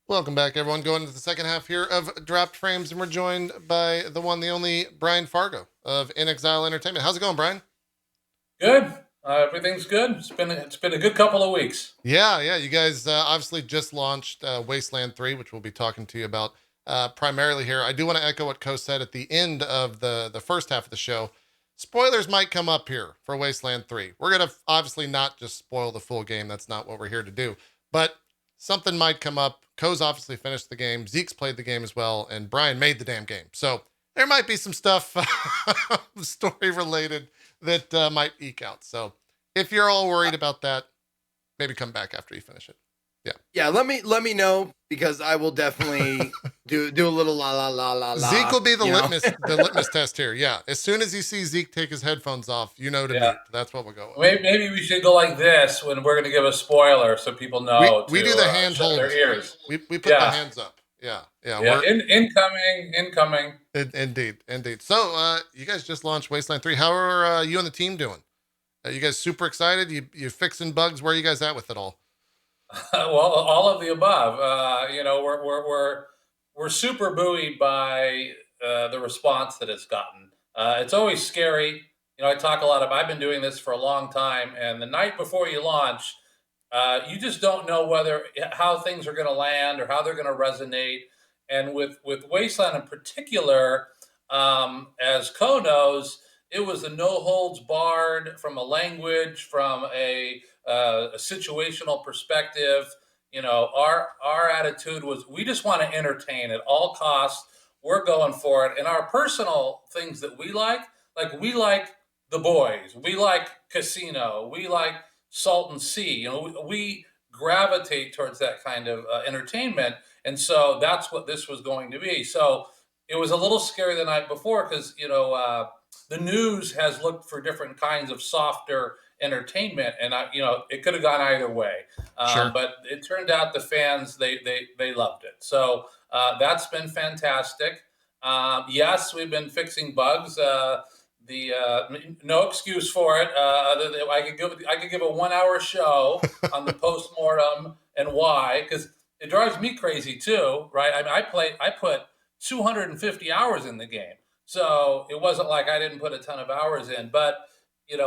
Welcome back, everyone. Going into the second half here of Dropped Frames, and we're joined by the one, the only Brian Fargo of InXile Entertainment. How's it going, Brian? Good. Everything's good. It's been a good couple of weeks. Yeah. You guys obviously just launched Wasteland 3, which we'll be talking to you about primarily here. I do want to echo what Cohh said at the end of the first half of the show. Spoilers might come up here for Wasteland 3. We're going to obviously not just spoil the full game. That's not what we're here to do. But something might come up. Cohh's obviously finished the game. Zeke's played the game as well. And Brian made the damn game. So there might be some stuff story related that might eke out. So if you're all worried about that, maybe come back after you finish it. Yeah. Yeah, let me know because I will definitely do a little la. Zeke will be the litmus test here. Yeah. As soon as you see Zeke take his headphones off, you know to Yeah. meet. That's what we'll go with. Maybe we should go like this when we're going to give a spoiler, so people know. We do the hand shut hold. their ears. We put the hands up. Yeah. Yeah. Incoming. Indeed. So you guys just launched Wasteland 3. How are you and the team doing? You guys super excited? You fixing bugs? Where are you guys at with it all? Well, all of the above. We're super buoyed by the response that it's gotten. It's always scary. I talk a lot about. I've been doing this for a long time, and the night before you launch, you just don't know how things are going to land or how they're going to resonate. And with Wasteland in particular, as Cohh knows, it was a no holds barred from a language, from a situational perspective. Our attitude was we just want to entertain at all costs. We're going for it, and our personal things that we like the boys, we like casino, we like Salton Sea. We gravitate towards that kind of entertainment, and so that's what this was going to be. So it was a little scary the night before because the news has looked for different kinds of softer entertainment, and it could have gone either way. Sure. But it turned out the fans they loved it. So that's been fantastic. Yes, we've been fixing bugs. No excuse for it. I could give a 1 hour show on the postmortem and why, because it drives me crazy too, right? I mean, I put 250 hours in the game, so it wasn't like I didn't put a ton of hours in, but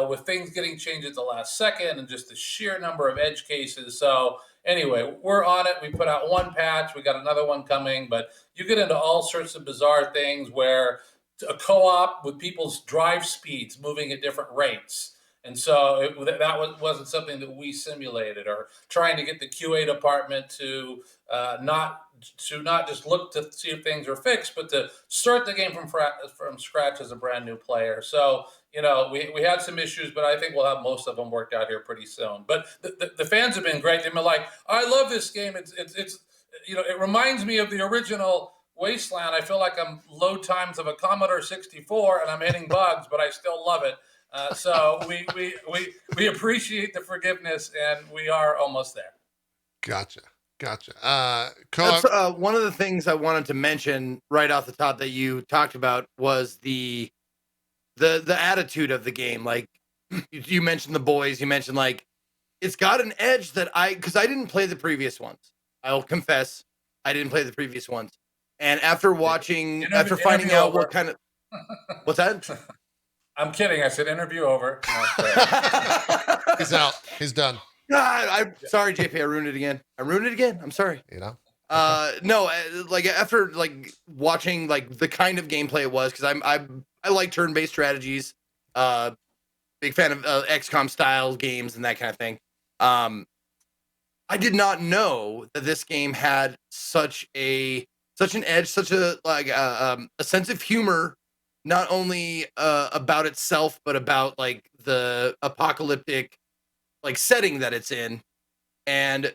with things getting changed at the last second and just the sheer number of edge cases. So anyway, we're on it. We put out one patch. We got another one coming, but you get into all sorts of bizarre things where a co-op with people's drive speeds moving at different rates. And so wasn't something that we simulated, or trying to get the QA department to not just look to see if things are fixed, but to start the game from scratch as a brand new player. So we had some issues, but I think we'll have most of them worked out here pretty soon. But the fans have been great. They've been like, I love this game. It's it reminds me of the original Wasteland. I feel like I'm load times of a Commodore 64 and I'm hitting bugs, but I still love it. So we appreciate the forgiveness, and we are almost there. Gotcha. That's, one of the things I wanted to mention right off the top that you talked about was the attitude of the game. Like you mentioned the boys, you mentioned like it's got an edge that because I didn't play the previous ones. I'll confess I didn't play the previous ones. And after finding out what kind of what's that? I'm kidding. I said interview over. He's out. He's done. God, I'm sorry, JP. I ruined it again. I'm sorry. No, like after like watching like the kind of gameplay it was, because I like turn-based strategies. Big fan of XCOM style games and that kind of thing. I did not know that this game had such an edge, such a sense of humor, not only about itself, but about like the apocalyptic like setting that it's in. And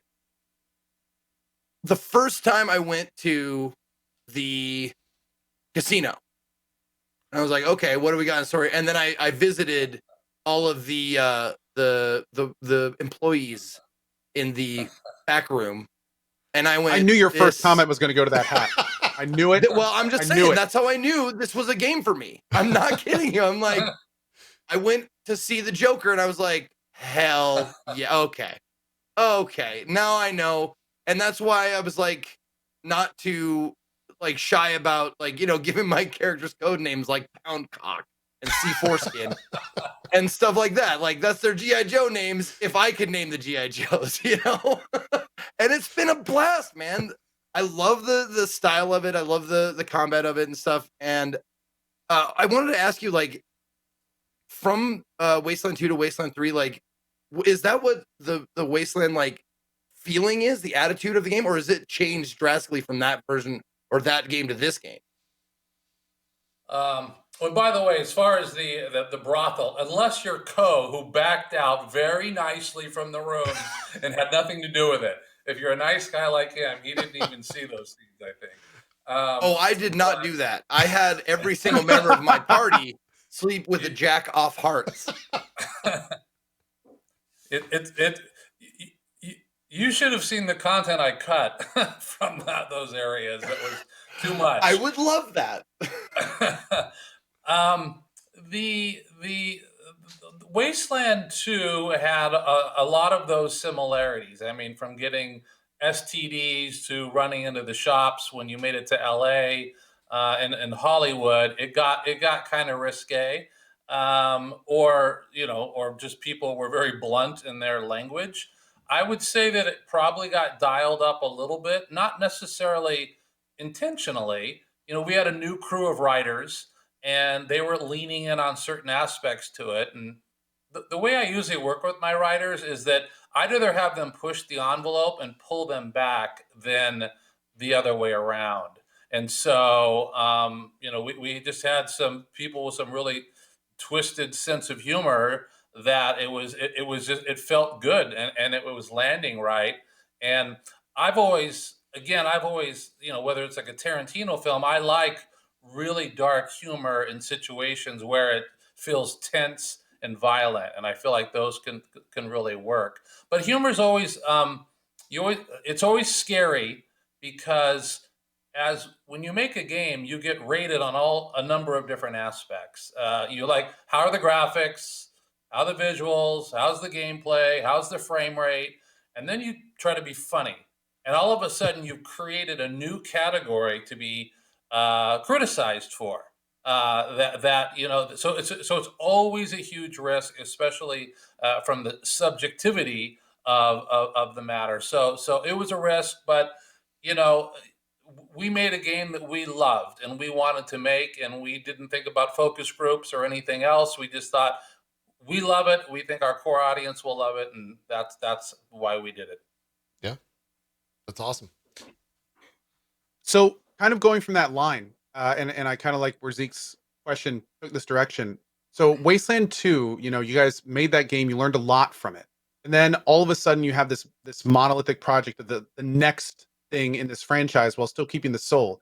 the first time I went to the casino, I was like, okay, what do we got in story? And then I visited all of the employees in the back room, and I knew your first comment was going to go to that hat. I knew it. Well, I'm just saying that's how I knew this was a game for me. I'm not kidding you. I'm like, I went to see the Joker, and I was like, hell yeah, okay, now I know, and that's why I was like, not to like shy about like, you know, giving my characters code names like Pound Cock and C Foreskin and stuff like that. Like that's their GI Joe names. If I could name the GI Joes, you know, and it's been a blast, man. I love the style of it. I love the combat of it and stuff. And I wanted to ask you, like, from Wasteland 2 to Wasteland 3, like, is that what the Wasteland like feeling is, the attitude of the game, or has it changed drastically from that version or that game to this game? Well, by the way, as far as the brothel, unless you're Cohh, who backed out very nicely from the room and had nothing to do with it. If you're a nice guy like him, he didn't even see those things, I think. Oh, I did not do that. I had every single member of my party sleep with the jack off hearts. You should have seen the content I cut from those areas. That was too much. I would love that. The Wasteland 2 had a lot of those similarities. I mean, from getting STDs to running into the shops when you made it to LA and Hollywood, it got kind of risque. Or just people were very blunt in their language. I would say that it probably got dialed up a little bit, not necessarily intentionally. You know, we had a new crew of writers and they were leaning in on certain aspects to it. And the way I usually work with my writers is that I'd rather have them push the envelope and pull them back than the other way around. And so, we just had some people with some really twisted sense of humor that it felt good and it was landing right. And I've always, whether it's like a Tarantino film, I like really dark humor in situations where it feels tense and violent, and I feel like those can really work. But humor is always it's always scary because as when you make a game, you get rated on a number of different aspects. You like, how are the graphics, how are the visuals, how's the gameplay, how's the frame rate, and then you try to be funny, and all of a sudden you've created a new category to be criticized for. So it's always a huge risk, especially from the subjectivity of the matter. So it was a risk, but we made a game that we loved and we wanted to make, and we didn't think about focus groups or anything else. We just thought, we love it. We think our core audience will love it, and that's why we did it. Yeah, that's awesome. So, kind of going from that line, and I kind of like where Zeke's question took this direction. So, Wasteland 2, you guys made that game, you learned a lot from it, and then all of a sudden you have this monolithic project of the next thing in this franchise while still keeping the soul.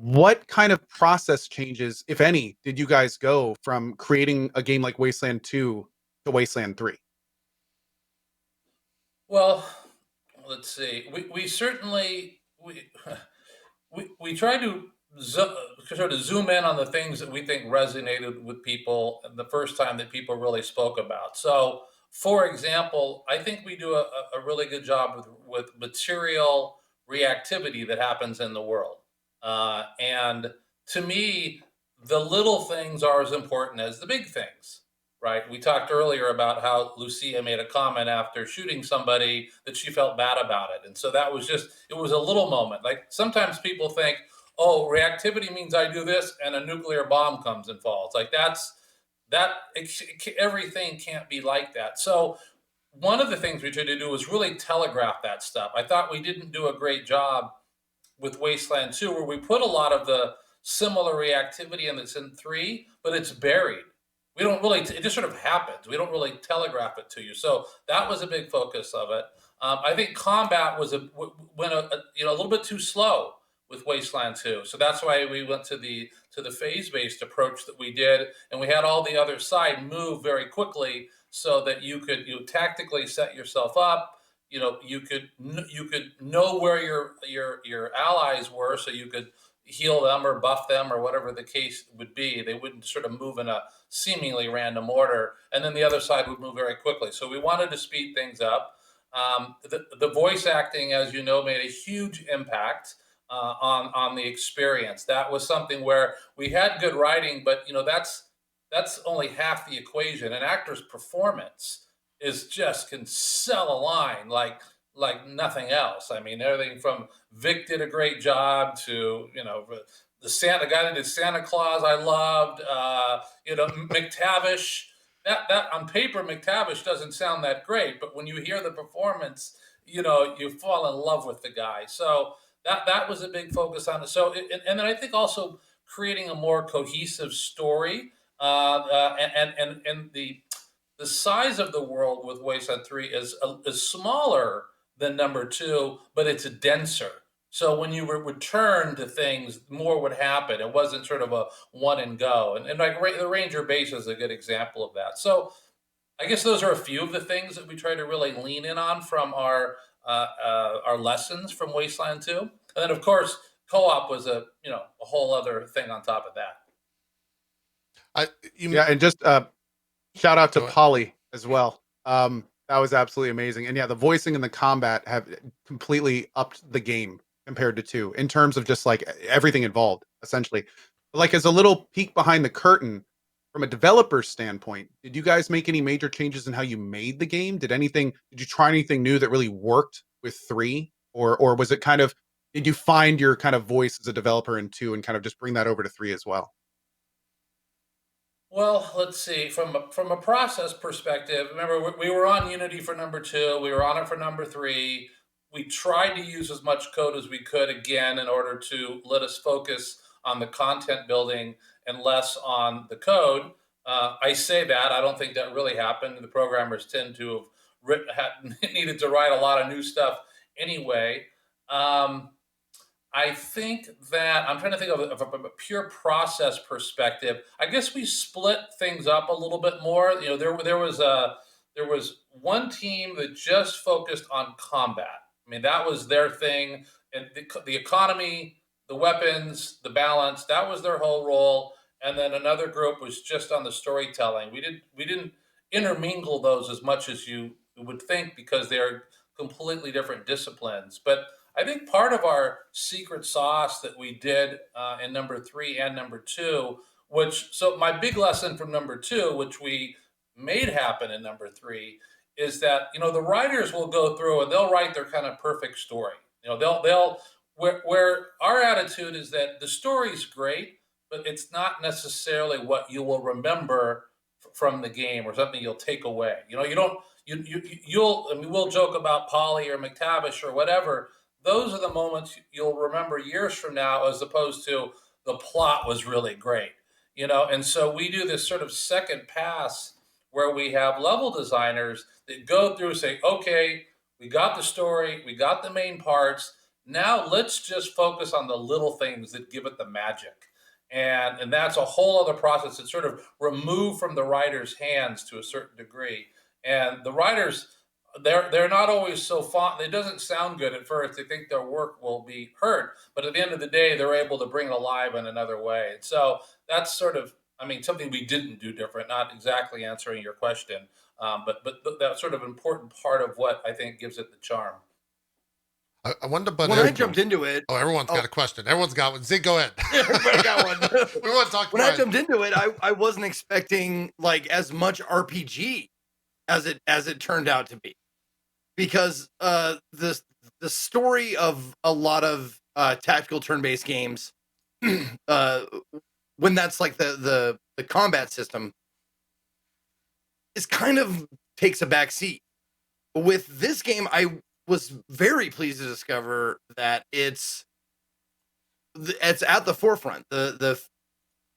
What kind of process changes, if any, did you guys go from creating a game like Wasteland 2 to Wasteland 3? Well, let's see. We certainly we try to sort of zoom in on the things that we think resonated with people the first time that people really spoke about. So, for example, I think we do a really good job with material reactivity that happens in the world. And to me, the little things are as important as the big things, right? We talked earlier about how Lucia made a comment after shooting somebody that she felt bad about it. And so that was it was a little moment. Like sometimes people think, oh, reactivity means I do this and a nuclear bomb comes and falls. Like everything can't be like that. So one of the things we tried to do was really telegraph that stuff. I thought we didn't do a great job with Wasteland 2, where we put a lot of the similar reactivity in that's in 3, but it's buried. We don't really, it just sort of happens. We don't really telegraph it to you. So that was a big focus of it. I think combat went a little bit too slow with Wasteland 2. So that's why we went to the phase-based approach that we did, and we had all the other side move very quickly so that you could tactically set yourself up. You could know where your allies were, so you could heal them or buff them or whatever the case would be. They wouldn't sort of move in a seemingly random order, and then the other side would move very quickly. So we wanted to speed things up. The voice acting, as you know, made a huge impact. on the experience. That was something where we had good writing, but that's only half the equation. An actor's performance is just can sell a line like nothing else. I mean, everything from Vic did a great job to the guy that did Santa Claus. I loved McTavish. That on paper McTavish doesn't sound that great, but when you hear the performance, you fall in love with the guy. So that was a big focus on it. So and then I think also creating a more cohesive story, and the size of the world with Wasteland 3 is smaller than number 2, but it's denser. So when you return to things, more would happen. It wasn't sort of a one and go. And like the Ranger base is a good example of that. So I guess those are a few of the things that we try to really lean in on from our lessons from Wasteland 2. And then of course, co-op was a whole other thing on top of that. And just shout out to Polly as well. That was absolutely amazing. And yeah, the voicing and the combat have completely upped the game compared to 2 in terms of just like everything involved, essentially. Like as a little peek behind the curtain, from a developer standpoint, did you guys make any major changes in how you made the game? Did you try anything new that really worked with 3? Or was it kind of, did you find your kind of voice as a developer in 2 and kind of just bring that over to 3 as well? Well, let's see. From a process perspective, remember we were on Unity for number 2. We were on it for number 3. We tried to use as much code as we could again in order to let us focus on the content building and less on the code. I say that I don't think that really happened. The programmers tend to have needed to write a lot of new stuff anyway. I think that I'm trying to think of a pure process perspective. I guess we split things up a little bit more. There was one team that just focused on combat. I mean, that was their thing, and the economy, the weapons, the balance. That was their whole role. And then another group was just on the storytelling. We didn't intermingle those as much as you would think because they're completely different disciplines. But I think part of our secret sauce that we did in number 3 and number 2, so my big lesson from number 2, which we made happen in number 3, is that the writers will go through and they'll write their kind of perfect story. They'll where our attitude is that the story's great, but it's not necessarily what you will remember from the game or something you'll take away. You don't you'll I mean, we'll joke about Polly or McTavish or whatever. Those are the moments you'll remember years from now, as opposed to the plot was really great, And so we do this sort of second pass where we have level designers that go through and say, okay, we got the story, we got the main parts. Now let's just focus on the little things that give it the magic. And that's a whole other process. It's sort of removed from the writer's hands to a certain degree. And the writers, they're not always so fond. It doesn't sound good at first. They think their work will be hurt, but at the end of the day, they're able to bring it alive in another way. And so that's sort of, something we didn't do different. Not exactly answering your question, but that's sort of an important part of what I think gives it the charm. I wanted to butt when I jumped into it. Oh, everyone's got a question. Everyone's got one. Zeke, go ahead. Everybody got one. We want to talk. When I jumped into it, I wasn't expecting like as much RPG as it turned out to be, because the story of a lot of tactical turn-based games, when that's like the combat system, is kind of takes a back seat. With this game, I was very pleased to discover that it's at the forefront. The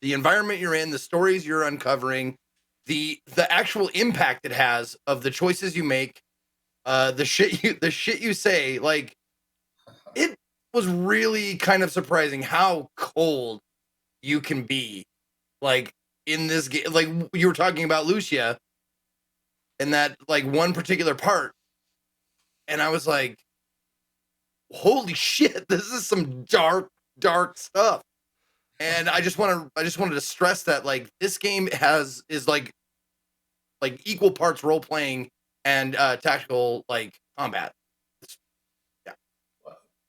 environment you're in, the stories you're uncovering, the actual impact it has of the choices you make, the shit you say. Like, it was really kind of surprising how cold you can be, like in this game. Like you were talking about Lucia and that like one particular part, and I was like, holy shit, this is some dark stuff. And I just wanted to stress that like this game is like equal parts role playing and tactical like combat.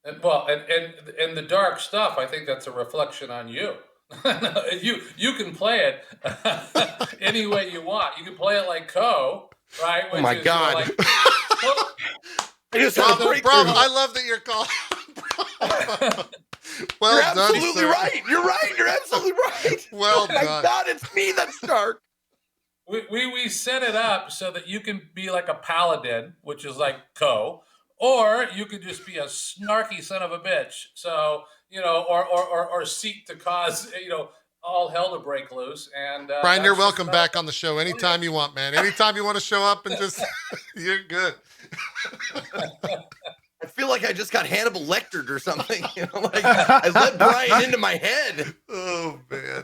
And the dark stuff, I think that's a reflection on you. You can play it any way you want. You can play it like Cohh, right? Oh my God. like I just had a Bravo, breakthrough. I love that you're calling. Well You're done, absolutely sir. right. You're right. You're absolutely right. Well Oh my done. God, it's me that's dark. We set it up so that you can be like a paladin, which is like Cohh, or you could just be a snarky son of a bitch. So or seek to cause all hell to break loose. And Brian, you're welcome back on the show anytime you want, man. Anytime you want to show up and just, you're good. I feel like I just got Hannibal Lectered or something. Like I let Brian into my head. Oh man.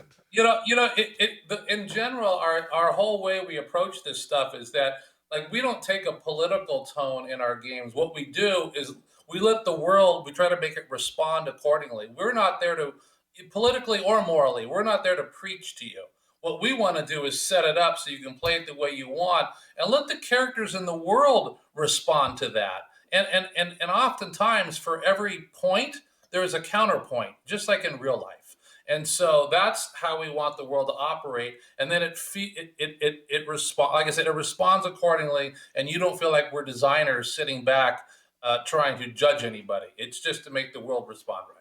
In general, our whole way we approach this stuff is that like we don't take a political tone in our games. What we do is we let the world. We try to make it respond accordingly. We're not there to politically or morally. We're not there to preach to you. What we want to do is set it up so you can play it the way you want, and let the characters in the world respond to that. And oftentimes, for every point, there is a counterpoint, just like in real life. And so that's how we want the world to operate. And then it responds, like I said, it responds accordingly. And you don't feel like we're designers sitting back trying to judge anybody. It's just to make the world respond right.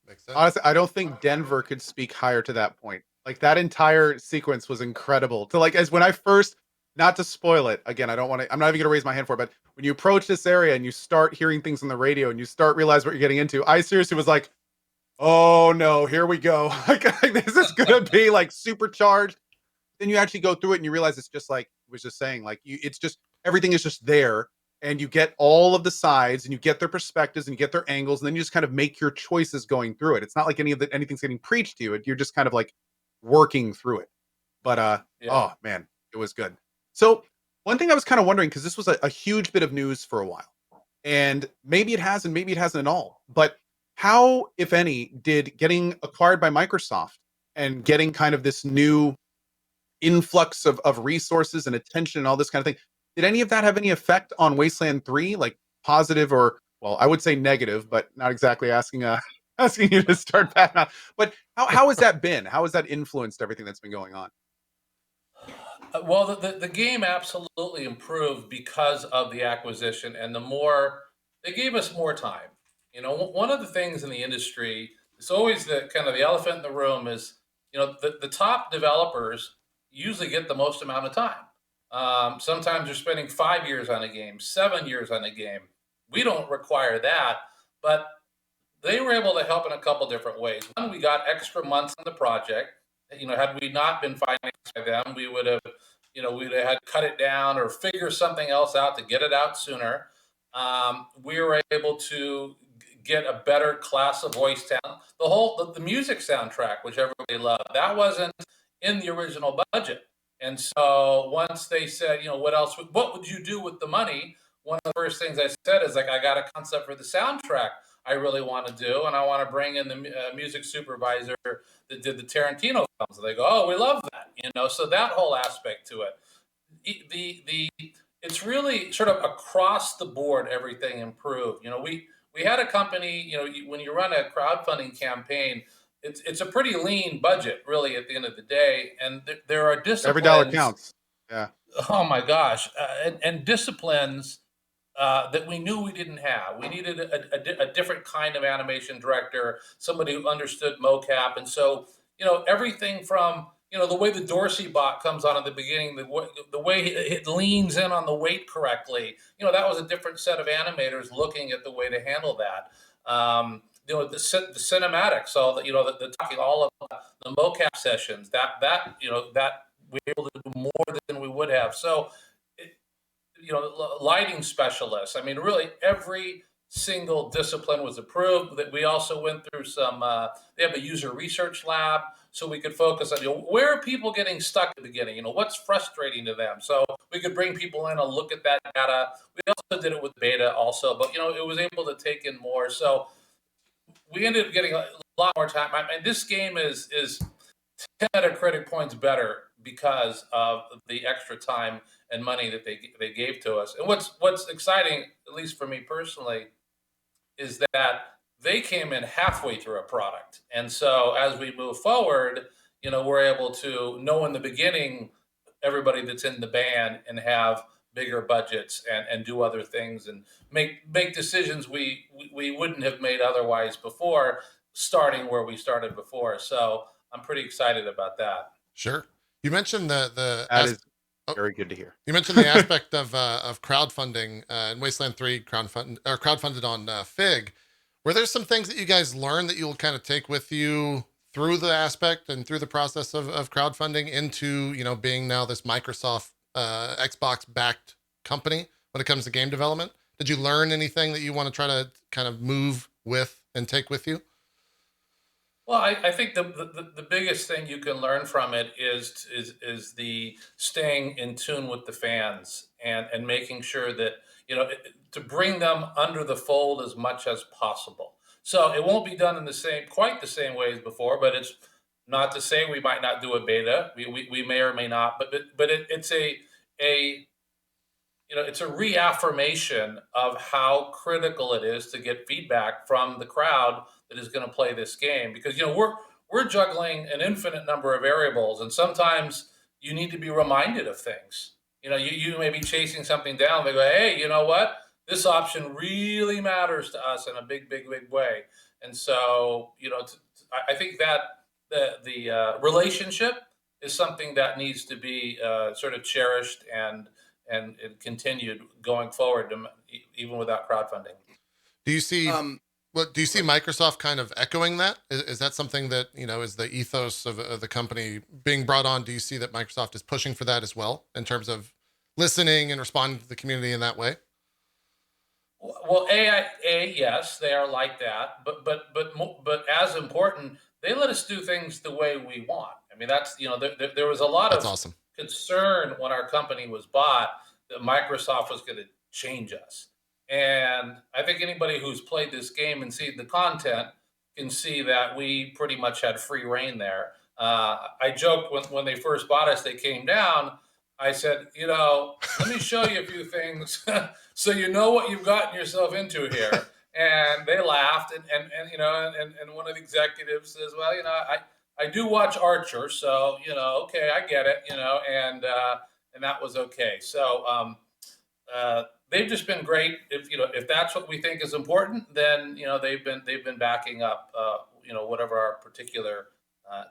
Makes sense. Honestly, I don't think Denver could speak higher to that point. Like that entire sequence was incredible. To like as when I first, not to spoil it again, I'm not even gonna raise my hand for it, but when you approach this area and you start hearing things on the radio and you start realize what you're getting into, I seriously was like, oh no, here we go. Like this is gonna be like supercharged. Then you actually go through it and you realize it's just like I was just saying, like it's just everything is just there, and you get all of the sides and you get their perspectives and you get their angles, and then you just kind of make your choices going through it. It's not like anything's getting preached to you. You're just kind of like working through it. But Yeah. oh man, it was good. So one thing I was kind of wondering, because this was a huge bit of news for a while, and maybe it has and maybe it hasn't at all, but how, if any, did getting acquired by Microsoft and getting kind of this new influx of resources and attention and all this kind of thing, did any of that have any effect on Wasteland 3, like positive or, well, I would say negative, but not exactly asking asking you to start back now. But how has that been? How has that influenced everything that's been going on? Well, the game absolutely improved because of the acquisition, and they gave us more time. One of the things in the industry, it's always the kind of the elephant in the room is, the top developers usually get the most amount of time. Sometimes you're spending 5 years on a game, 7 years on a game. We don't require that, but they were able to help in a couple different ways. One, we got extra months on the project. Had we not been financed by them, we'd have had to cut it down or figure something else out to get it out sooner. We were able to get a better class of voice talent. The music soundtrack, which everybody loved, that wasn't in the original budget. And so once they said, what would you do with the money? One of the first things I said is like, I got a concept for the soundtrack I really want to do, and I want to bring in the music supervisor that did the Tarantino films. And they go, oh, we love that, So that whole aspect to it, it's really sort of across the board, everything improved. We had a company, when you run a crowdfunding campaign, it's a pretty lean budget, really, at the end of the day, and there are disciplines. Every dollar counts. Yeah. Oh my gosh, and disciplines that we knew we didn't have. We needed a different kind of animation director, somebody who understood mocap. And so, everything from, the way the Dorsey bot comes on at the beginning, the way it leans in on the weight correctly, that was a different set of animators looking at the way to handle that. The cinematics, all the talking, all of the mocap sessions, that we were able to do more than we would have. So, lighting specialists. I mean, really every single discipline was approved. That we also went through they have a user research lab, so we could focus on, where are people getting stuck at the beginning? What's frustrating to them? So we could bring people in and look at that data. We also did it with beta also, but, it was able to take in more. So we ended up getting a lot more time. I mean, this game is 10 Metacritic points better because of the extra time and money that they gave to us. And what's exciting, at least for me personally, is that they came in halfway through a product. And so as we move forward, we're able to know in the beginning everybody that's in the band and have bigger budgets and do other things and make decisions we wouldn't have made otherwise before, starting where we started before. So I'm pretty excited about that. Sure. You mentioned That is very good to hear. You mentioned the aspect of crowdfunding in Wasteland 3, crowdfunded on Fig. Were there some things that you guys learned that you'll kind of take with you through the aspect and through the process of crowdfunding into, being now this Microsoft Xbox backed company when it comes to game development? Did you learn anything that you want to try to kind of move with and take with you? Well, I think the biggest thing you can learn from it is the staying in tune with the fans and making sure that, to bring them under the fold as much as possible. So it won't be done in quite the same way as before, but it's not to say we might not do a beta. We may or may not, but it's it's a reaffirmation of how critical it is to get feedback from the crowd that is going to play this game, because we're juggling an infinite number of variables, and sometimes you need to be reminded of things. You may be chasing something down. They go, hey, you know what? This option really matters to us in a big way. And so, I think that the relationship is something that needs to be sort of cherished and continued going forward, even without crowdfunding. Do you see? Do you see Microsoft kind of echoing that? Is that something that is the ethos of the company being brought on? Do you see that Microsoft is pushing for that as well in terms of listening and responding to the community in that way? Well, yes, they are like that, but as important, they let us do things the way we want. I mean, that's there was a lot of awesome concern when our company was bought that Microsoft was going to change us. And I think anybody who's played this game and seen the content can see that we pretty much had free reign there. I joked when they first bought us, they came down. I said, let me show you a few things so you know what you've gotten yourself into here. And they laughed, and one of the executives says, well, I do watch Archer, so okay, I get it, and that was okay. So they've just been great. If that's what we think is important, then they've been backing up whatever our particular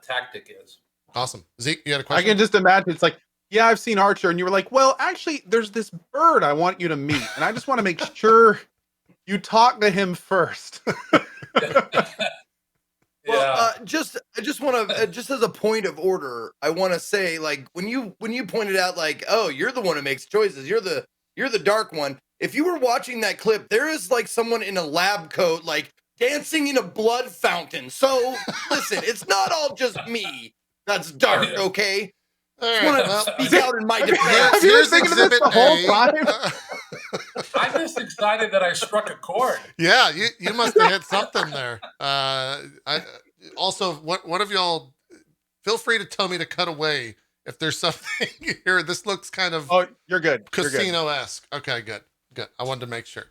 tactic is. Awesome. Zeke, you had a question? I can just imagine it's like, yeah, I've seen Archer, and you were like, well, actually, there's this bird I want you to meet, and I just want to make sure you talk to him first. Well, I just want to, just as a point of order, I want to say, like, when you pointed out, like, oh, you're the one who makes choices, you're the dark one. If you were watching that clip, there is like someone in a lab coat, like dancing in a blood fountain. So listen, it's not all just me that's dark, okay? I want to speak out in my defense. Have you been thinking of this the whole time? I'm just excited that I struck a chord. Yeah, you must have hit something there. Also, one of y'all, feel free to tell me to cut away if there's something here. This looks kind of you're good. Casino-esque. Okay, good. I wanted to make sure.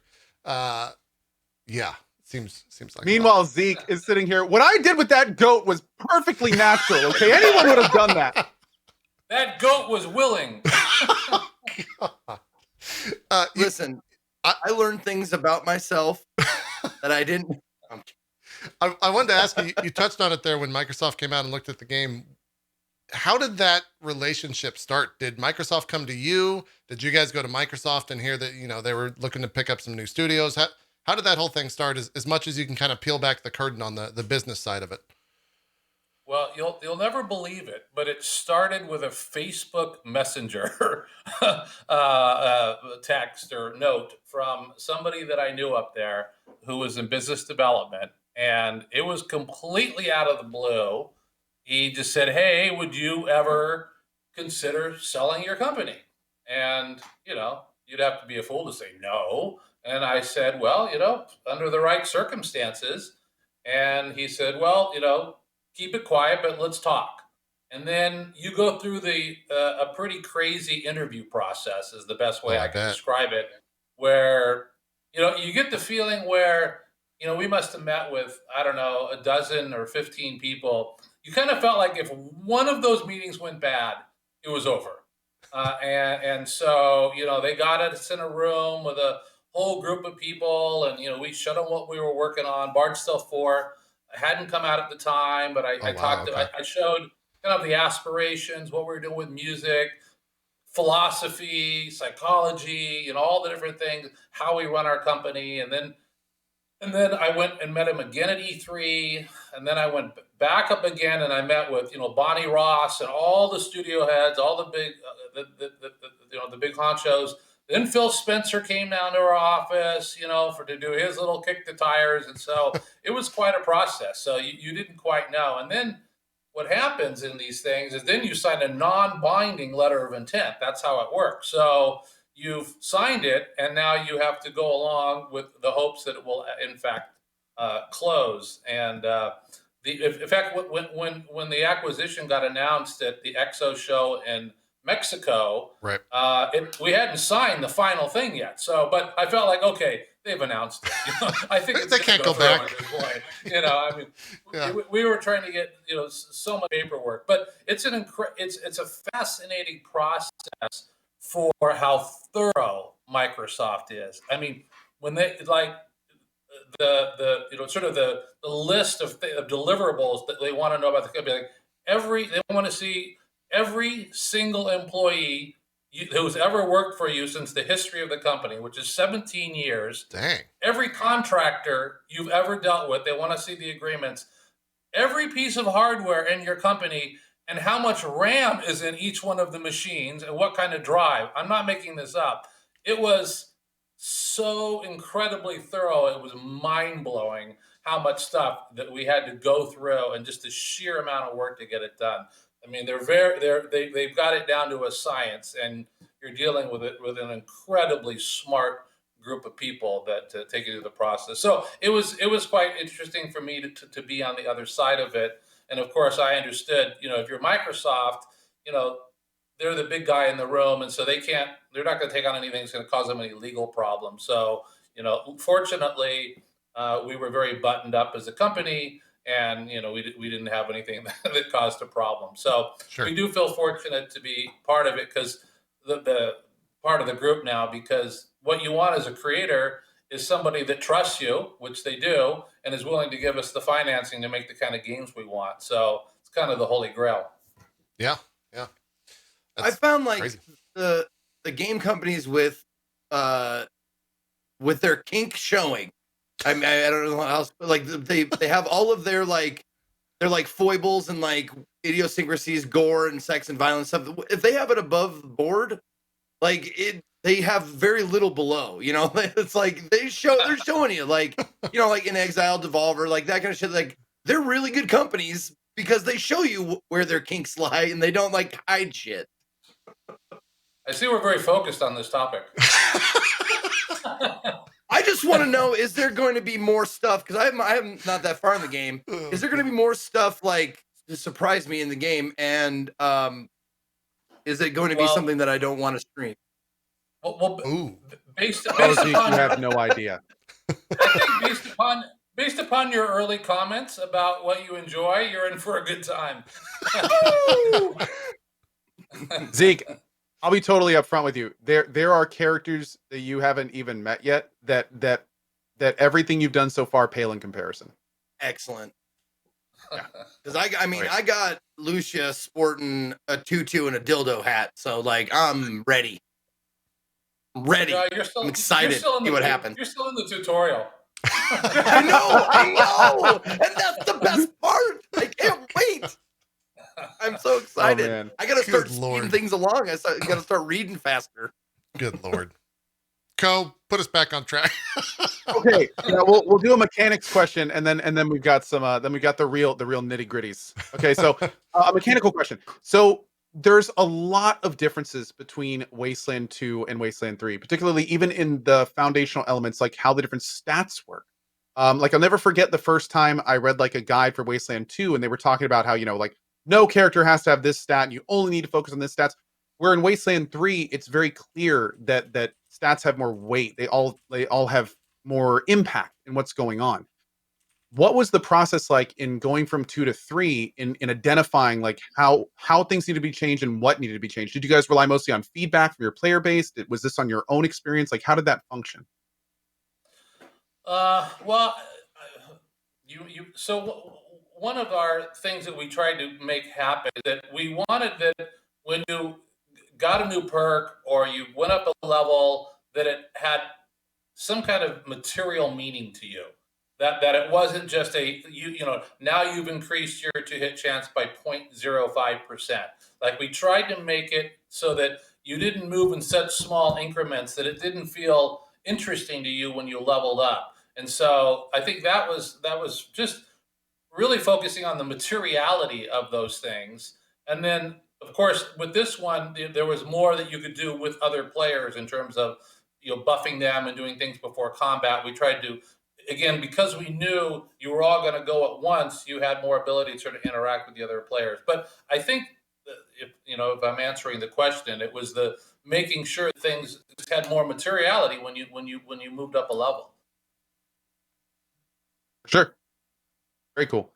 Yeah, seems like. Meanwhile, Zeke is sitting here. What I did with that goat was perfectly natural. Okay, anyone would have done that. That goat was willing. Listen, I learned things about myself that I didn't. I wanted to ask you, you touched on it there when Microsoft came out and looked at the game. How did that relationship start? Did Microsoft come to you? Did you guys go to Microsoft and hear that, they were looking to pick up some new studios? How did that whole thing start, as much as you can kind of peel back the curtain on the business side of it? Well, you'll never believe it, but it started with a Facebook Messenger text or note from somebody that I knew up there who was in business development, and it was completely out of the blue. He just said, "Hey, would you ever consider selling your company?" And you'd have to be a fool to say no. And I said, "Well, under the right circumstances." And he said, "Well, keep it quiet, but let's talk." And then you go through a pretty crazy interview process is the best way I can describe it, where, you get the feeling where we must have met with, I don't know, a dozen or 15 people. You kind of felt like if one of those meetings went bad, it was over. And so, they got us in a room with a whole group of people, and, we showed them what we were working on. Bard's Still 4 hadn't come out at the time, but I talked, okay. I showed kind of the aspirations, what we were doing with music, philosophy, psychology, all the different things, how we run our company. And then I went and met him again at E3, and then I went back up again and I met with Bonnie Ross and all the studio heads, all the big the big honchos. Then Phil Spencer came down to our office, to do his little kick the tires, and so it was quite a process. So you didn't quite know, and then what happens in these things is then you sign a non-binding letter of intent. That's how it works. So you've signed it, and now you have to go along with the hopes that it will, in fact, close. And in fact, when the acquisition got announced at the EXO show in Mexico, right? We hadn't signed the final thing yet. So, but I felt like, okay, they've announced it. I think they can't go back. At this point. We were trying to get so much paperwork, but it's a fascinating process for how thorough Microsoft is. I mean, when they the sort of the list of deliverables that they want to know about the company, they want to see every single employee who's ever worked for you since the history of the company, which is 17 years. Dang. Every contractor you've ever dealt with, they want to see the agreements. Every piece of hardware in your company and how much RAM is in each one of the machines and what kind of drive. I'm not making this up. It was so incredibly thorough. It was mind-blowing how much stuff that we had to go through and just the sheer amount of work to get it done. I mean, they've got it down to a science, and you're dealing with it with an incredibly smart group of people that take you through the process. So it was quite interesting for me to be on the other side of it. And of course, I understood, if you're Microsoft, they're the big guy in the room, and so they're not going to take on anything that's going to cause them any legal problems. So, fortunately, we were very buttoned up as a company. And we didn't have anything that caused a problem. So sure. We do feel fortunate to be part of it, because the part of the group now. Because what you want as a creator is somebody that trusts you, which they do, and is willing to give us the financing to make the kind of games we want. So it's kind of the holy grail. Yeah. I found crazy. the game companies with their kink showing. I mean, I don't know how else, but they have all of their foibles and idiosyncrasies, gore and sex and violence stuff. If they have it above board, they have very little below. It's they're showing you in InXile, Devolver, that kind of shit. They're really good companies because they show you where their kinks lie and they don't hide shit. I see we're very focused on this topic. I just want to know, is there going to be more stuff? Because I'm not that far in the game. Is there going to be more stuff to surprise me in the game? And is it going to be something that I don't want to stream? Well, based upon you have no idea. I think based upon your early comments about what you enjoy, you're in for a good time. Zeke, I'll be totally upfront with you. There are characters that you haven't even met yet that everything you've done so far pale in comparison. Excellent. Because I got Lucia sporting a tutu and a dildo hat, so I'm ready. I'm ready. I'm excited to see what happens. You're still in the tutorial. I know, and that's the best part. I can't wait. I'm so excited. Oh, I gotta start speeding things along. I gotta start reading faster. Good Lord. Cohh, put us back on track. Okay, we'll do a mechanics question, and then we've got some then we got the real nitty gritties. Okay, so a mechanical question. So there's a lot of differences between Wasteland 2 and Wasteland 3, particularly even in the foundational elements, like how the different stats work. I'll never forget the first time I read a guide for Wasteland 2, and they were talking about how no character has to have this stat, and you only need to focus on this stats. Where in Wasteland 3, it's very clear that stats have more weight. They all have more impact in what's going on. What was the process like in going from 2 to 3 in identifying like how things need to be changed and what needed to be changed? Did you guys rely mostly on feedback from your player base? Was this on your own experience? Like, how did that function? Well, so one of our things that we tried to make happen is that we wanted that when you got a new perk or you went up a level, that it had some kind of material meaning to you. That it wasn't just now you've increased your to hit chance by 0.05%. Like, we tried to make it so that you didn't move in such small increments that it didn't feel interesting to you when you leveled up. And so I think that was just really focusing on the materiality of those things. And then, of course, with this one, there was more that you could do with other players in terms of buffing them and doing things before combat. We tried to, again, because we knew you were all going to go at once, you had more ability to sort of interact with the other players. But I think if I'm answering the question, it was the making sure things just had more materiality when you moved up a level. Sure. Very cool.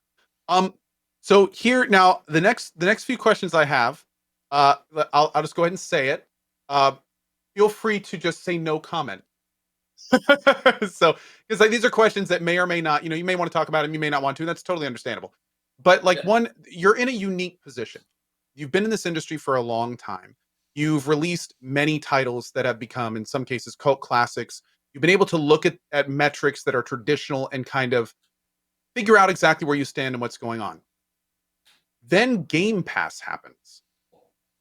So here now, the next few questions I have, I'll just go ahead and say it. Feel free to just say no comment. So, because like these are questions that may or may not, you may want to talk about them, you may not want to, and that's totally understandable. But like, Yeah. you're in a unique position. You've been in this industry for a long time. You've released many titles that have become, in some cases, cult classics. You've been able to look at metrics that are traditional and kind of figure out exactly where you stand and what's going on. Then Game Pass happens,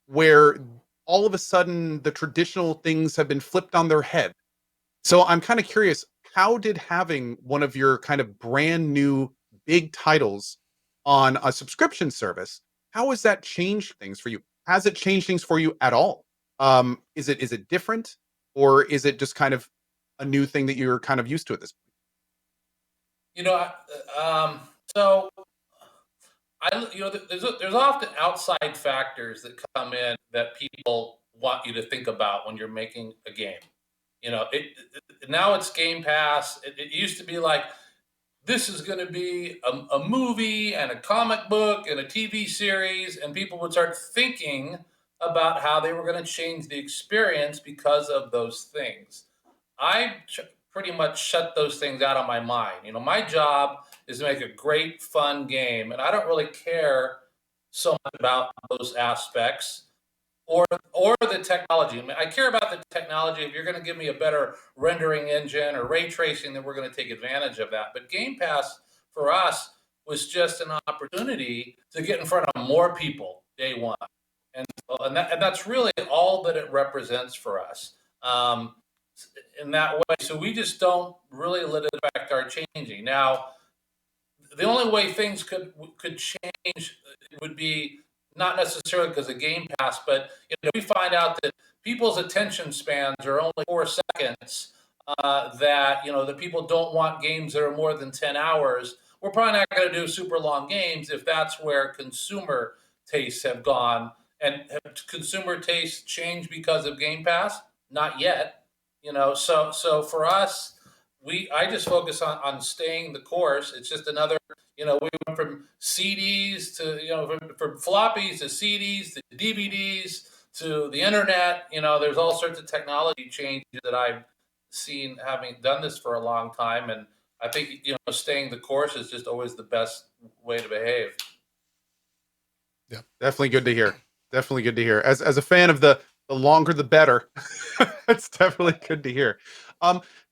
where all of a sudden the traditional things have been flipped on their head. So I'm kind of curious, how did having one of your kind of brand new big titles on a subscription service, how has that changed things for you? Has it changed things for you at all? Is it different, or is it just kind of a new thing that you're kind of used to at this point? So there's often outside factors that come in that people want you to think about when you're making a game. Now it's Game Pass. It used to be like, this is going to be a movie and a comic book and a TV series, and people would start thinking about how they were going to change the experience because of those things. I pretty much shut those things out of my mind. My job is to make a great, fun game, and I don't really care so much about those aspects or the technology. I mean, I care about the technology. If you're going to give me a better rendering engine or ray tracing, then we're going to take advantage of that. But Game Pass for us was just an opportunity to get in front of more people day one, and that's really all that it represents for us. In that way, so we just don't really let it affect our changing. Now, the only way things could change would be not necessarily because of Game Pass, but we find out that people's attention spans are only 4 seconds. That people don't want games that are more than 10 hours. We're probably not going to do super long games if that's where consumer tastes have gone. And have consumer tastes changed because of Game Pass? Not yet. So for us, I just focus on staying the course. It's just another, we went from CDs to, from floppies to CDs to DVDs to the internet. There's all sorts of technology changes that I've seen having done this for a long time. And I think, staying the course is just always the best way to behave. Yeah, definitely good to hear. Definitely good to hear. As a fan of the longer the better, it's definitely good to hear.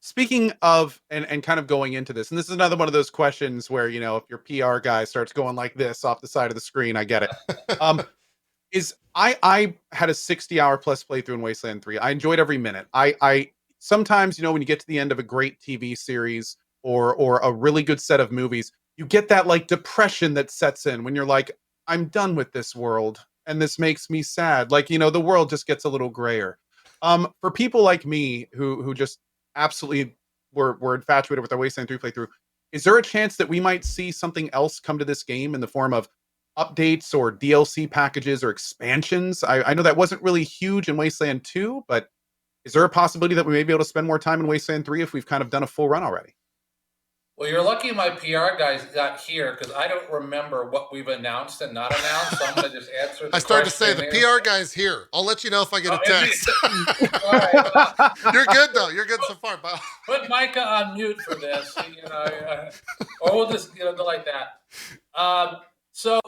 Speaking of and kind of going into this, and this is another one of those questions where if your PR guy starts going like this off the side of the screen, I get it. Is I had a 60-hour plus playthrough in Wasteland 3. I enjoyed every minute. I sometimes when you get to the end of a great TV series or a really good set of movies, you get that like depression that sets in when you're like, I'm done with this world and this makes me sad. Like, the world just gets a little grayer. For people like me who just absolutely were infatuated with the Wasteland 3 playthrough, is there a chance that we might see something else come to this game in the form of updates or DLC packages or expansions? I know that wasn't really huge in Wasteland 2, but Is there a possibility that we may be able to spend more time in Wasteland 3 if we've kind of done a full run already? Well, you're lucky my PR guys got here because I don't remember what we've announced and not announced. So I'm going to just answer the I started to say question the here. PR guy's here. I'll let you know if I get a text. All right, You're good though. You're good so far. Put Micah on mute for this, or we'll just go like that. So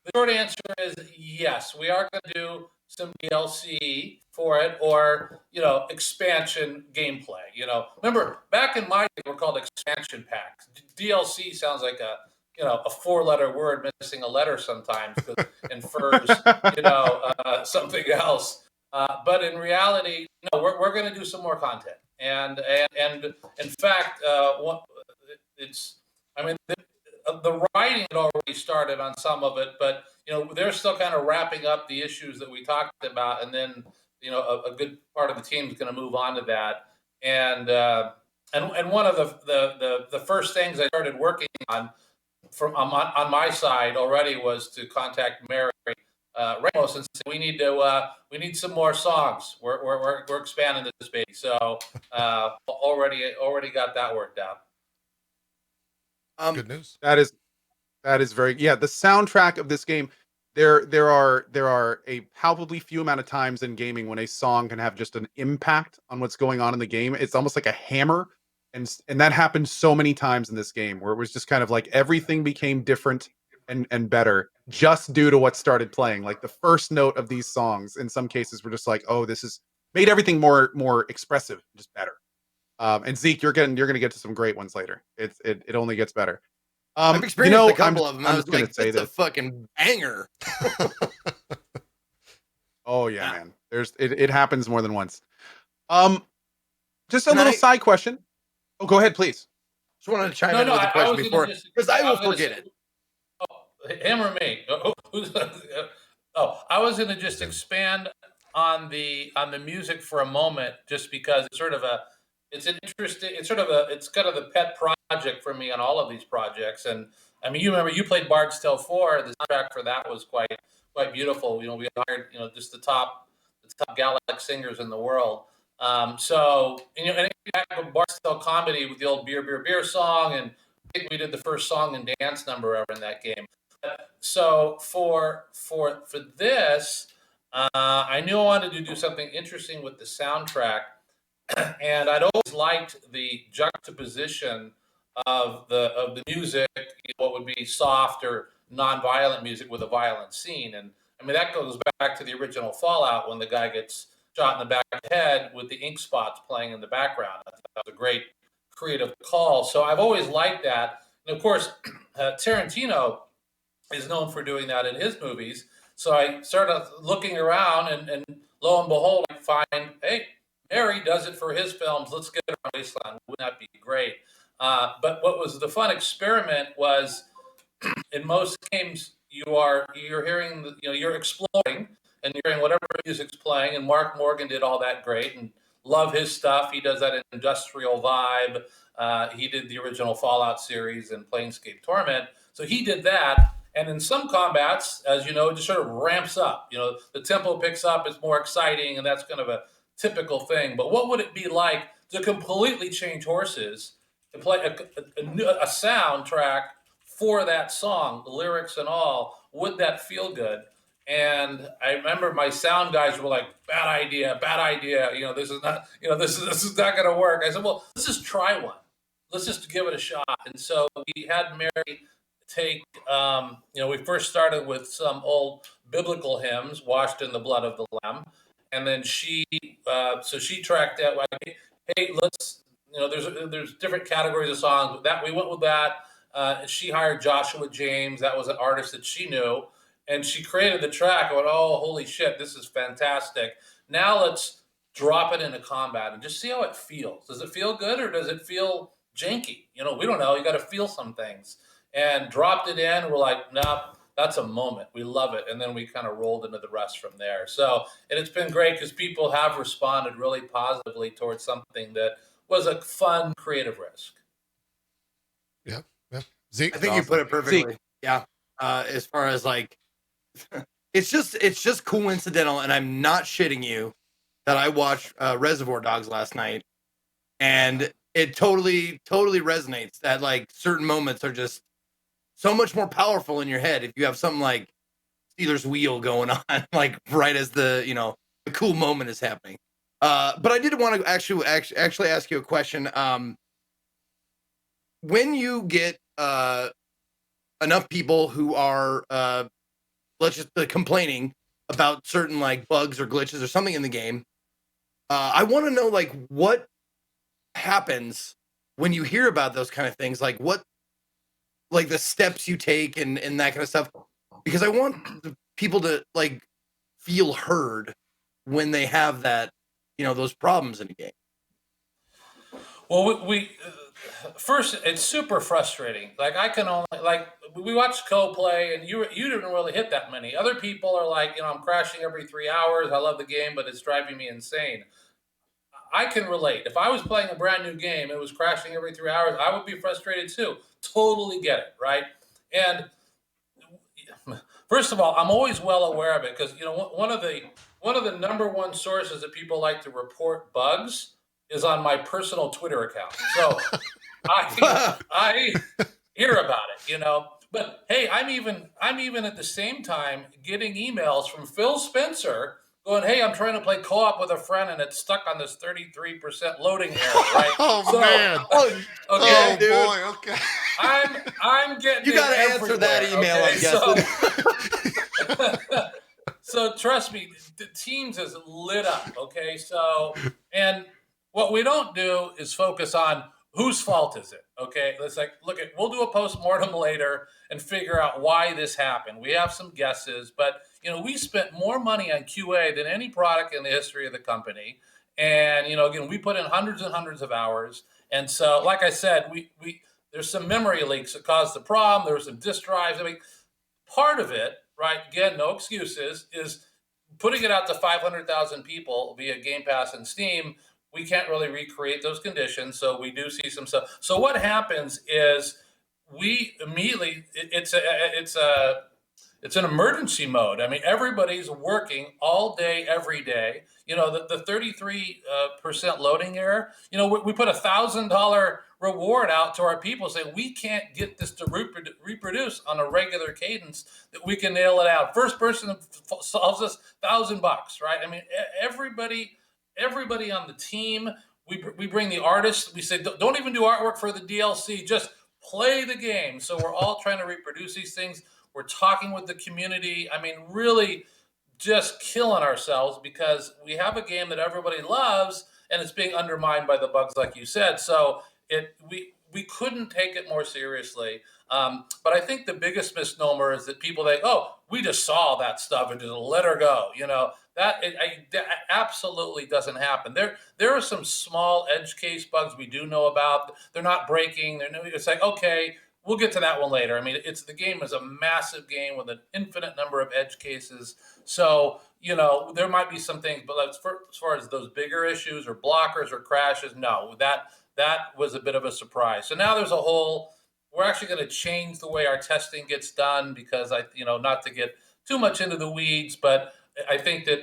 the short answer is yes, we are going to do some DLC for it, or expansion gameplay. Remember back in my day, they were called expansion packs. DLC sounds like a four-letter word missing a letter sometimes because it infers something else. But in reality, we're going to do some more content, and in fact, the writing had already started on some of it, but they're still kind of wrapping up the issues that we talked about, and then a good part of the team is going to move on to that. And one of the first things I started working on on my side already was to contact Mary Ramos and say we need some more songs. We're expanding this baby, so already got that worked out. Good news. That is very the soundtrack of this game. There are a palpably few amount of times in gaming when a song can have just an impact on what's going on in the game. It's almost like a hammer, and that happened so many times in this game where it was just kind of like everything became different and better just due to what started playing. Like the first note of these songs in some cases were just like, oh, this is made everything more expressive, just better. And Zeke, you're gonna get to some great ones later. It only gets better. I've experienced a couple of them. I was like, it's a fucking banger. Oh yeah, man. It happens more than once. Just a little side question. Oh, go ahead, please. Just wanted to chime in with a question before, because I will forget it. Him or me? I was going to just expand on the music for a moment, just because it's kind of the pet project for me on all of these projects. And I mean, you remember you played Bard's Tale 4. The soundtrack for that was quite beautiful. We hired just the top Gallic singers in the world. And Bard's Tale comedy with the old beer, beer, beer song, and I think we did the first song and dance number ever in that game. So for this, I knew I wanted to do something interesting with the soundtrack. And I'd always liked the juxtaposition of the music, what would be soft or non-violent music with a violent scene. And I mean, that goes back to the original Fallout when the guy gets shot in the back of the head with the ink spots playing in the background. I thought that was a great creative call. So I've always liked that. And of course, Tarantino is known for doing that in his movies. So I started looking around, and lo and behold, I find, hey, Mary does it for his films. Let's get it on Wasteland. Wouldn't that be great? But what was the fun experiment was, in most games, you're hearing, you're exploring and you're hearing whatever music's playing. And Mark Morgan did all that great, and love his stuff. He does that in Industrial Vibe. He did the original Fallout series and Planescape Torment. So he did that. And in some combats, as you know, it just sort of ramps up. The tempo picks up. It's more exciting, and that's kind of a typical thing. But what would it be like to completely change horses, to play a soundtrack for that song, the lyrics and all? Would that feel good? And I remember my sound guys were like, bad idea. This is not, this is not going to work. I said, well, let's just try one. Let's just give it a shot. And so we had Mary take, we first started with some old biblical hymns, washed in the blood of the Lamb. And then she tracked that. Like, hey, let's, there's different categories of songs. But that we went with that. She hired Joshua James. That was an artist that she knew, and she created the track. I went, oh, holy shit, this is fantastic. Now let's drop it into combat and just see how it feels. Does it feel good, or does it feel janky? We don't know. You got to feel some things. And dropped it in. And we're like, nah. That's a moment. We love it. And then we kind of rolled into the rest from there. So, and it's been great because people have responded really positively towards something that was a fun, creative risk. Yeah. Zeke? I think you put it perfectly. Zeke. Yeah. As far as like, it's just coincidental, and I'm not shitting you, that I watched Reservoir Dogs last night, and it totally resonates that like certain moments are just so much more powerful in your head if you have something like Steelers wheel going on, like right as the the cool moment is happening. But I did want to actually ask you a question. When you get enough people who are let's just complaining about certain like bugs or glitches or something in the game, I want to know like what happens when you hear about those kind of things, like what like the steps you take and that kind of stuff, because I want the people to like feel heard when they have that those problems in a game. Well, we first, it's super frustrating. Like I can only like we watched Cohh play, and you didn't really hit that many. Other people are like, I'm crashing every 3 hours. I love the game, but it's driving me insane. I can relate. If I was playing a brand new game, it was crashing every 3 hours, I would be frustrated too. Totally get it, right? And first of all, I'm always well aware of it because one of the number one sources that people like to report bugs is on my personal Twitter account. So I hear about it, But hey, I'm even at the same time getting emails from Phil Spencer going, "Hey, I'm trying to play co-op with a friend and it's stuck on this 33% loading error." Right? Oh man! Okay, oh dude. boy! Okay. I'm getting. You got to answer that email, okay? I'm guessing. So trust me, the Teams is lit up. Okay, so and what we don't do is focus on whose fault is it. Okay, let's we'll do a post-mortem later and figure out why this happened. We have some guesses, but we spent more money on QA than any product in the history of the company. And again, we put in hundreds and hundreds of hours. And so, like I said, we there's some memory leaks that caused the problem. There were some disk drives. I mean, part of it, right? Again, no excuses, is putting it out to 500,000 people via Game Pass and Steam. We can't really recreate those conditions, so we do see some stuff. So what happens is we immediately it's an emergency mode. I mean, everybody's working all day, every day. The 33% loading error. We put $1,000 reward out to our people, saying we can't get this to reproduce on a regular cadence. That we can nail it out. First person that solves this, $1,000, right? I mean, everybody on the team. We bring the artists. We say don't even do artwork for the DLC. Just play the game. So we're all trying to reproduce these things. We're talking with the community. I mean, really just killing ourselves because we have a game that everybody loves and it's being undermined by the bugs, like you said. So we couldn't take it more seriously. But I think the biggest misnomer is that people think, oh, we just saw that stuff and just let her go. That absolutely doesn't happen. There are some small edge case bugs we do know about. They're not breaking. It's like, okay, we'll get to that one later. I mean, the game is a massive game with an infinite number of edge cases. So, there might be some things, but as far as those bigger issues or blockers or crashes, no, that was a bit of a surprise. So now we're actually going to change the way our testing gets done because not to get too much into the weeds, but I think that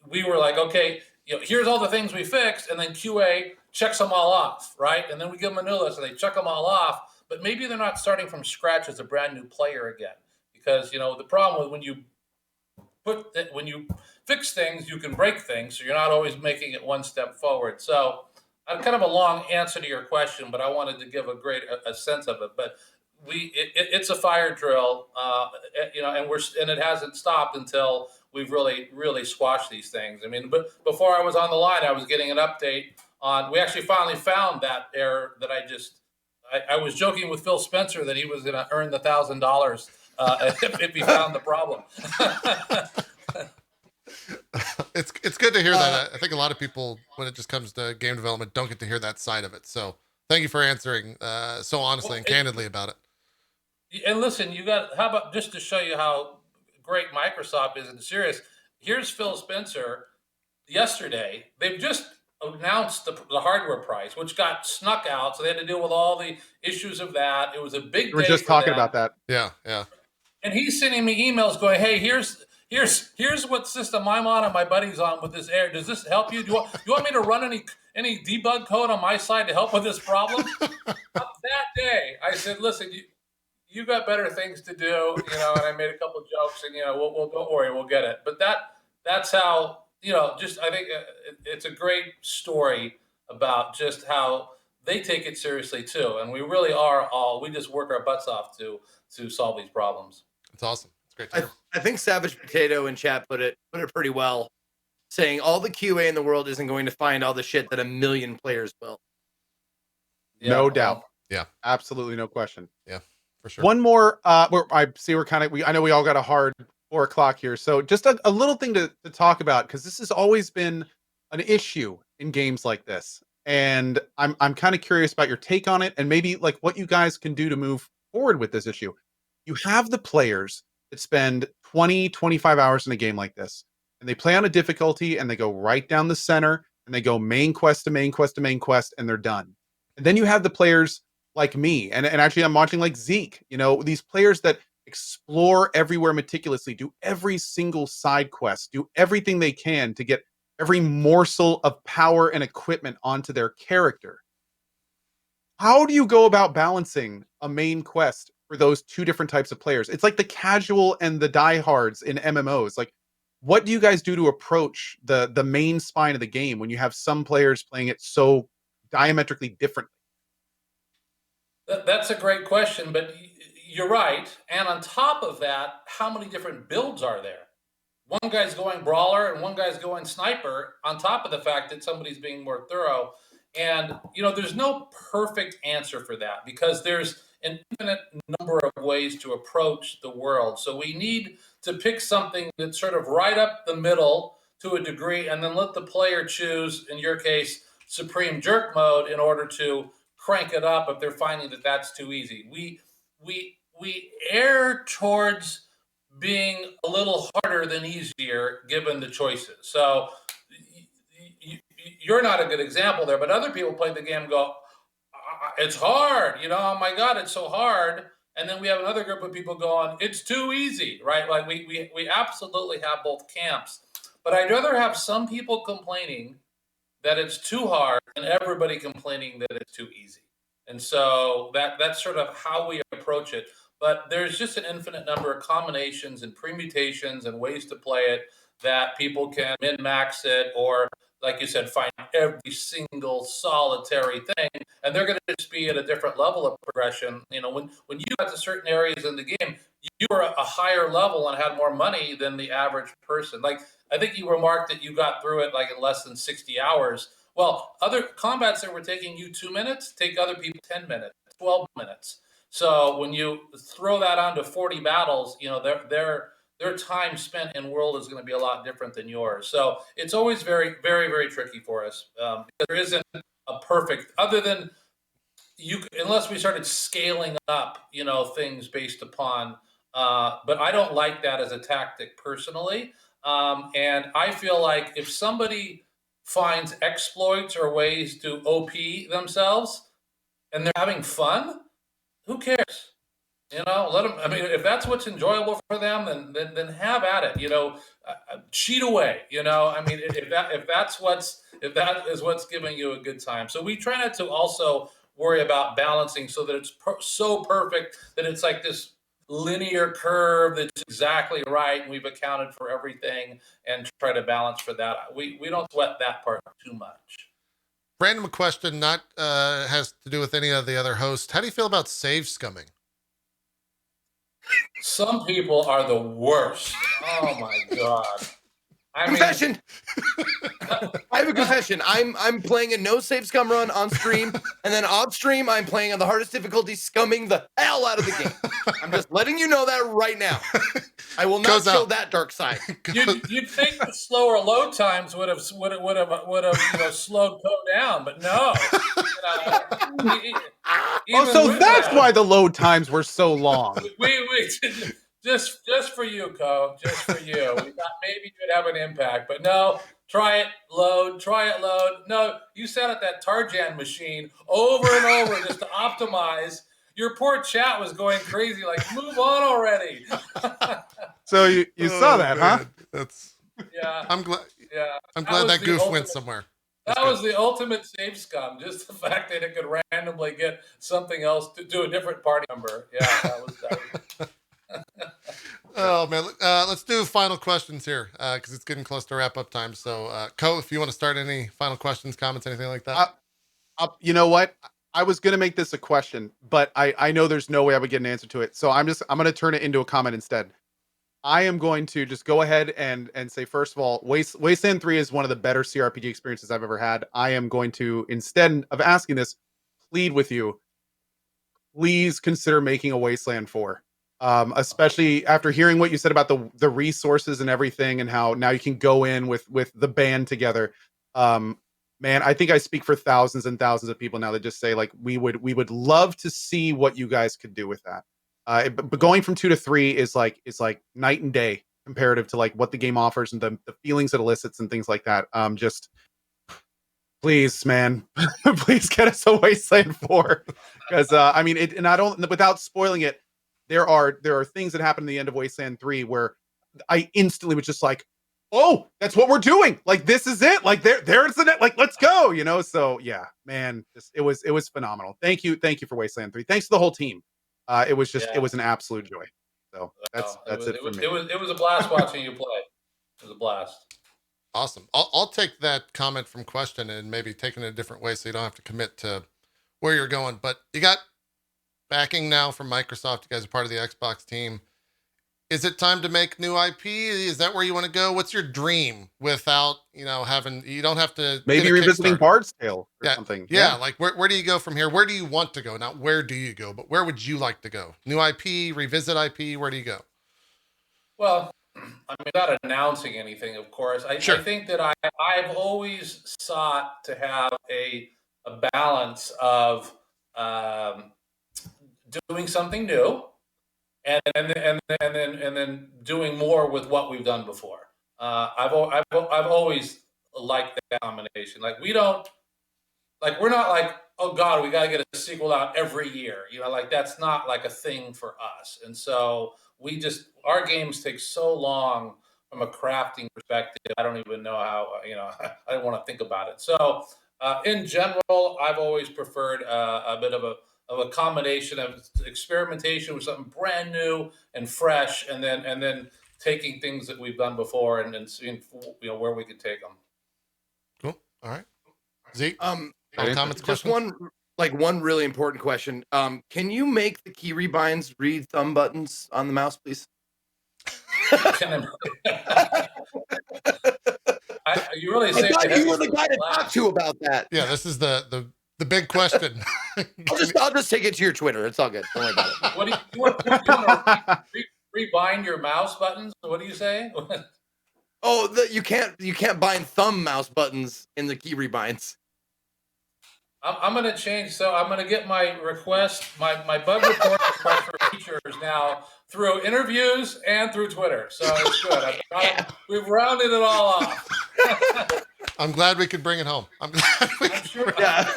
we were like, okay, here's all the things we fixed, and then QA checks them all off, right? And then we give them a new list, and they check them all off. But maybe they're not starting from scratch as a brand new player again, because the problem with when you fix things, you can break things, so you're not always making it one step forward. So, kind of a long answer to your question, but I wanted to give a sense of it. But it's a fire drill, and it hasn't stopped until we've really squashed these things. I mean, but before I was on the line, I was getting an update on. We actually finally found that error that I was joking with Phil Spencer that he was going to earn the $1,000 if he found the problem. It's good to hear that. I think a lot of people, when it just comes to game development, don't get to hear that side of it. So thank you for answering so honestly and candidly about it. And listen, how about just to show you how great Microsoft is and serious, here's Phil Spencer yesterday. They've just announced the hardware price, which got snuck out. So they had to deal with all the issues of that. It was a big day. We're just talking about that. Yeah. And he's sending me emails going, hey, here's here's what system I'm on and my buddy's on with this air. Does this help you? Do you want me to run any debug code on my side to help with this problem? That day, I said, listen, you got better things to do, and I made a couple jokes, and we'll don't worry, we'll get it. But that's how just I think it's a great story about just how they take it seriously too, and we really we just work our butts off to solve these problems. It's awesome. It's great to hear. I think Savage Potato in chat put it pretty well, saying all the QA in the world isn't going to find all the shit that a million players will. Yeah, no doubt. Yeah, absolutely, no question. Yeah, for sure. One more. I see we're kind of. I know we all got a hard 4 o'clock here, so just a little thing to talk about, because this has always been an issue in games like this, and I'm kind of curious about your take on it, and maybe like what you guys can do to move forward with this issue. You have the players that spend 20-25 hours in a game like this, and they play on a difficulty, and they go right down the center, and they go main quest to main quest to main quest, and they're done. And then you have the players like me, and actually I'm watching like Zeke, these players that explore everywhere meticulously, do every single side quest, do everything they can to get every morsel of power and equipment onto their character. How do you go about balancing a main quest for those two different types of players? It's like the casual and the diehards in MMOs. Like, what do you guys do to approach the main spine of the game when you have some players playing it so diametrically differently? That's a great question, but you're right. And on top of that, how many different builds are there? One guy's going brawler and one guy's going sniper, on top of the fact that somebody's being more thorough. And, there's no perfect answer for that, because there's an infinite number of ways to approach the world. So we need to pick something that's sort of right up the middle to a degree, and then let the player choose, in your case, Supreme Jerk mode, in order to crank it up if they're finding that that's too easy. We err towards being a little harder than easier given the choices. So you're not a good example there, but other people play the game and go, it's hard, oh my God, it's so hard. And then we have another group of people going, it's too easy, right? Like we absolutely have both camps. But I'd rather have some people complaining that it's too hard and everybody complaining that it's too easy. And so that's sort of how we approach it. But there's just an infinite number of combinations and permutations and ways to play it that people can min-max it, or, like you said, find every single solitary thing. And they're going to just be at a different level of progression. When you got to certain areas in the game, you were a higher level and had more money than the average person. Like, I think you remarked that you got through it like in less than 60 hours. Well, other combats that were taking you 2 minutes take other people 10 minutes, 12 minutes. So when you throw that onto 40 battles, their time spent in world is going to be a lot different than yours. So it's always very, very, very tricky for us. There isn't a perfect, other than unless we started scaling up, things based upon, but I don't like that as a tactic personally. And I feel like if somebody finds exploits or ways to OP themselves and they're having fun, who cares? Let them. I mean, if that's what's enjoyable for them, then have at it. Cheat away. I mean, if that is what's giving you a good time. So we try not to also worry about balancing so that it's so perfect that it's like this linear curve that's exactly right, and we've accounted for everything and try to balance for that. We don't sweat that part too much. Random question, not has to do with any of the other hosts. How do you feel about save scumming? Some people are the worst. Oh my God. Confession. I have a confession. I'm playing a no save scum run on stream, and then off stream I'm playing on the hardest difficulty, scumming the hell out of the game. I'm just letting you know that right now. I will not show that dark side. You'd think the slower load times would have slowed Cohh down, but no. So that's why the load times were so long. We just for you, Cohh. Just for you. We thought maybe you'd have an impact, but no. Try it, load. No, you sat at that Tarjan machine over and over just to optimize. your poor chat was going crazy. Like, move on already. So you saw that, man. huh? That's. Yeah. I'm glad. Yeah. I'm glad that goof ultimate, went somewhere. That was the ultimate save scum. Just the fact that it could randomly get something else to do a different party member. Yeah, that was Oh man, let's do final questions here because it's getting close to wrap up time. So, Cohh, if you want to start any final questions, comments, anything like that. You know what? I was gonna make this a question, but I know there's no way I would get an answer to it. So I'm gonna turn it into a comment instead. I am going to just go ahead and say, first of all, Wasteland 3 is one of the better CRPG experiences I've ever had. I am going to, instead of asking this, plead with you, please consider making a Wasteland 4. Especially after hearing what you said about the resources and everything, and how now you can go in with the band together. Man, I think I speak for thousands and thousands of people now that just say, like, we would love to see what you guys could do with that. But going from 2 to 3 is like night and day comparative to like what the game offers and the feelings it elicits and things like that. Just please, man, please get us a Wasteland 4. Because I mean, it, and I don't, without spoiling it, there are things that happen in the end of Wasteland 3 where I instantly was just like, oh, that's what we're doing. Like, this is it. Like, there's the net. Like, let's go. You know. So yeah, man, it was phenomenal. Thank you for Wasteland 3. Thanks to the whole team. It was just it was an absolute joy. So that's it for me. It was a blast watching you play. It was a blast. Awesome. I'll take that comment from question and maybe take it in a different way so you don't have to commit to where you're going. But you got backing now from Microsoft. You guys are part of the Xbox team. Is it time to make new IP? Is that where you want to go? What's your dream without, having, you don't have to maybe revisiting Bard's Tale or something. Yeah. Like where do you go from here? Where do you want to go? Not where do you go, but where would you like to go? New IP, revisit IP, where do you go? Well, I mean, without announcing anything, of course, I think that I've always sought to have a balance of doing something new and then doing more with what we've done before. I've always liked that combination. Like, we're not like, oh God, we got to get a sequel out every year. Like, that's not like a thing for us. And so our games take so long from a crafting perspective. I don't even know how, I don't want to think about it. So in general, I've always preferred a bit of a combination of experimentation with something brand new and fresh, and then taking things that we've done before and seeing where we could take them. Cool. All right, Zeke. Comments, just one really important question. Can you make the key rebinds read thumb buttons on the mouse, please? You really I thought you were the guy to talk to about that. Yeah, this is the big question. I'll just take it to your Twitter. It's all good. Don't worry about it. What do you want to rebind your mouse buttons? What do you say? You can't bind thumb mouse buttons in the key rebinds. I'm going to change. So I'm going to get my request, my bug report request for features now through interviews and through Twitter. So it's good. We've rounded it all off. I'm glad we could bring it home. I'm sure. Yeah.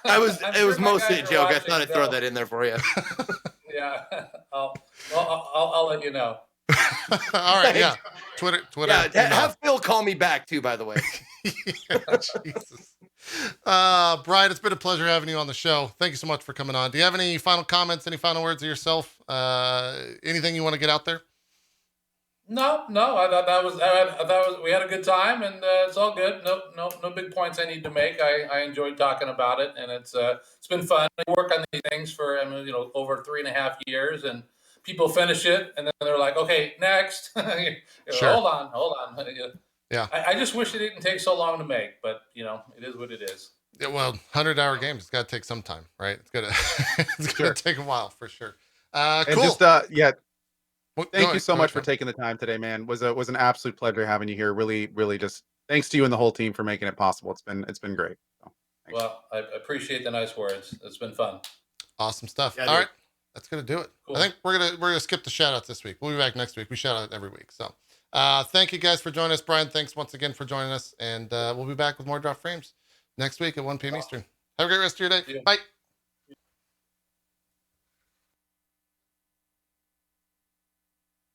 It was mostly a joke. I thought I'd throw that in there for you. Yeah. I'll let you know. All right. Yeah. Twitter. Yeah. Have Phil call me back too, by the way. Yeah, Jesus. Brian, it's been a pleasure having you on the show. Thank you so much for coming on. Do you have any final comments, any final words of yourself? Anything you want to get out there? No. I thought we had a good time, and it's all good. No big points I need to make. I enjoyed talking about it, and it's been fun. I work on these things for over 3.5 years, and people finish it, and then they're like, okay, next. Sure. Hold on. Yeah. I just wish it didn't take so long to make, but it is what it is. Yeah, well, 100-hour games, it's got to take some time, right? It's gonna take a while for sure. Cool. And just thank you so much for taking the time today, man. Was an absolute pleasure having you here. Really, really, just thanks to you and the whole team for making it possible. It's been great. So, well, I appreciate the nice words. It's been fun. Awesome stuff. Yeah, all right, that's gonna do it. Cool. I think we're gonna skip the shout outs this week. We'll be back next week. We shout out every week. So thank you guys for joining us. Brian, thanks once again for joining us, and we'll be back with more Drop Frames next week at 1 p.m. Eastern. Have a great rest of your day. Bye.